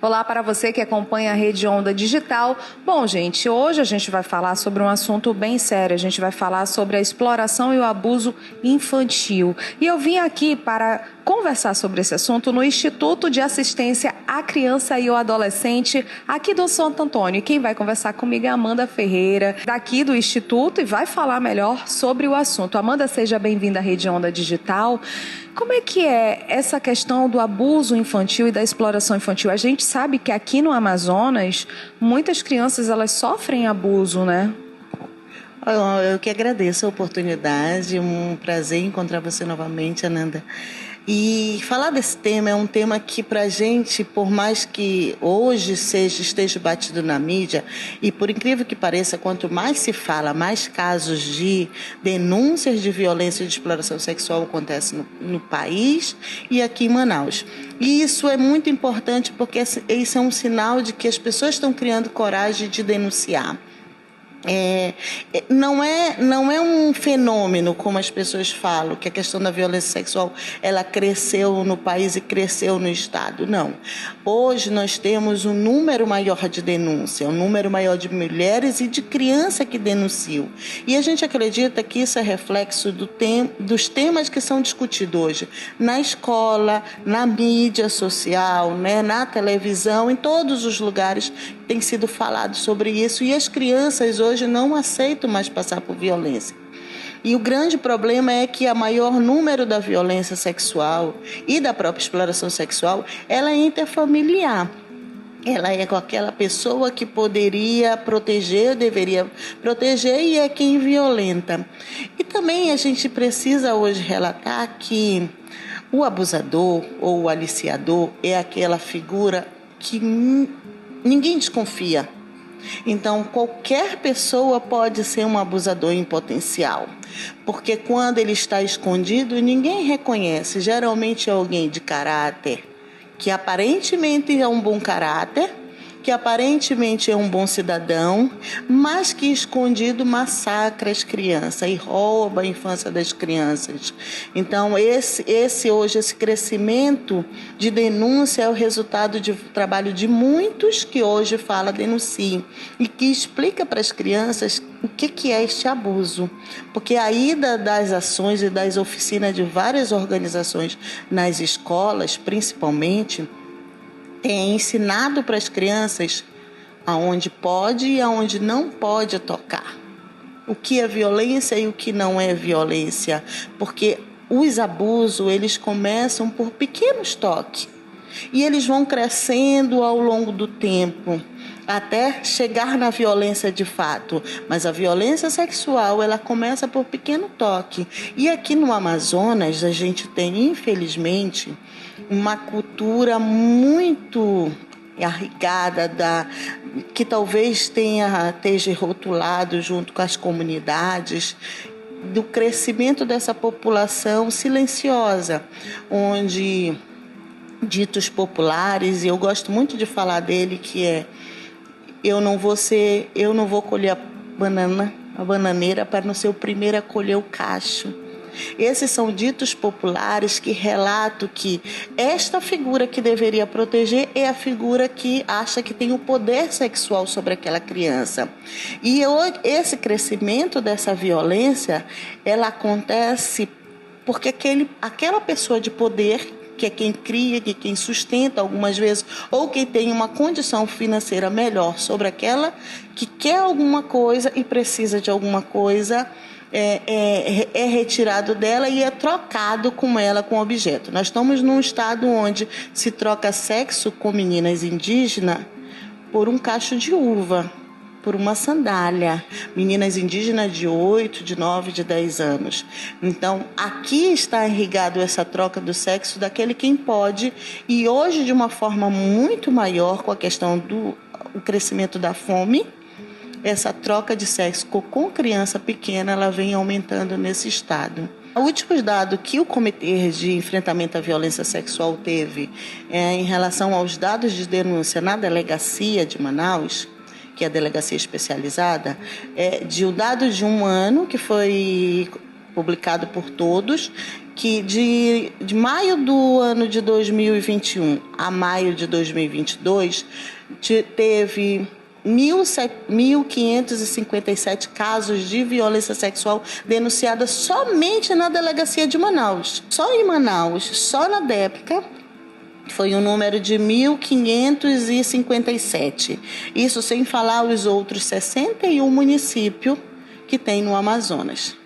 Olá para você que acompanha a Rede Onda Digital. Bom, gente, hoje a gente vai falar sobre um assunto bem sério. A gente vai falar sobre a exploração e o abuso infantil. E eu vim aqui para conversar sobre esse assunto no Instituto de Assistência à Criança e ao Adolescente aqui do Santo Antônio. E quem vai conversar comigo é a Amanda Ferreira, daqui do Instituto, e vai falar melhor sobre o assunto. Amanda, seja bem-vinda à Rede Onda Digital. Como é que é essa questão do abuso infantil e da exploração infantil? A gente sabe que aqui no Amazonas, muitas crianças elas sofrem abuso, né? Eu que agradeço a oportunidade, um prazer encontrar você novamente, Ananda. E falar desse tema é um tema que pra gente, por mais que hoje esteja batido na mídia, e por incrível que pareça, quanto mais se fala, mais casos de denúncias de violência e de exploração sexual acontecem no país e aqui em Manaus. E isso é muito importante porque isso é um sinal de que as pessoas estão criando coragem de denunciar. Não é um fenômeno, como as pessoas falam, que a questão da violência sexual ela cresceu no país e cresceu no estado. Não. Hoje nós temos um número maior de denúncia, um número maior de mulheres e de crianças que denunciam. E a gente acredita que isso é reflexo dos temas que são discutidos hoje na escola, na mídia social, né, na televisão, em todos os lugares tem sido falado sobre isso, e as crianças hoje não aceitam mais passar por violência. E o grande problema é que o maior número da violência sexual e da própria exploração sexual, ela é interfamiliar. Ela é com aquela pessoa que poderia proteger, deveria proteger, e é quem violenta. E também a gente precisa hoje relatar que o abusador ou o aliciador é aquela figura que ninguém desconfia. Então, qualquer pessoa pode ser um abusador em potencial, porque quando ele está escondido, ninguém reconhece. Geralmente é alguém de caráter, que aparentemente é um bom caráter, que aparentemente é um bom cidadão, mas que escondido massacra as crianças e rouba a infância das crianças. Então, esse crescimento de denúncia é o resultado de trabalho de muitos que hoje denunciam e que explica para as crianças o que é este abuso. Porque a ida das ações e das oficinas de várias organizações nas escolas, principalmente, tem ensinado para as crianças aonde pode e aonde não pode tocar. O que é violência e o que não é violência. Porque os abusos, eles começam por pequenos toques. E eles vão crescendo ao longo do tempo, até chegar na violência de fato. Mas a violência sexual, ela começa por pequeno toque. E aqui no Amazonas, a gente tem, infelizmente, uma cultura muito arraigada, que talvez esteja rotulado junto com as comunidades, do crescimento dessa população silenciosa, onde ditos populares, e eu gosto muito de falar dele, que é: eu não vou colher a bananeira para não ser o primeiro a colher o cacho. Esses são ditos populares que relatam que esta figura que deveria proteger é a figura que acha que tem o poder sexual sobre aquela criança. E esse crescimento dessa violência, ela acontece porque aquela pessoa de poder, que é quem cria, que é quem sustenta algumas vezes, ou quem tem uma condição financeira melhor sobre aquela que quer alguma coisa e precisa de alguma coisa, é retirado dela e é trocado com ela, com objeto. Nós estamos num estado onde se troca sexo com meninas indígenas por um cacho de uva, por uma sandália. Meninas indígenas de 8, de 9, de 10 anos. Então, aqui está irrigado essa troca do sexo daquele quem pode, e hoje de uma forma muito maior, com a questão do crescimento da fome, essa troca de sexo com criança pequena, ela vem aumentando nesse estado. O último dado que o Comitê de Enfrentamento à Violência Sexual teve em relação aos dados de denúncia na delegacia de Manaus, que é a delegacia especializada, de um dado de um ano, que foi publicado por todos, que de maio do ano de 2021 a maio de 2022, teve 1.557 casos de violência sexual denunciadas somente na delegacia de Manaus. Só em Manaus, só na DEPCA, foi um número de 1.557. Isso sem falar os outros 61 municípios que tem no Amazonas.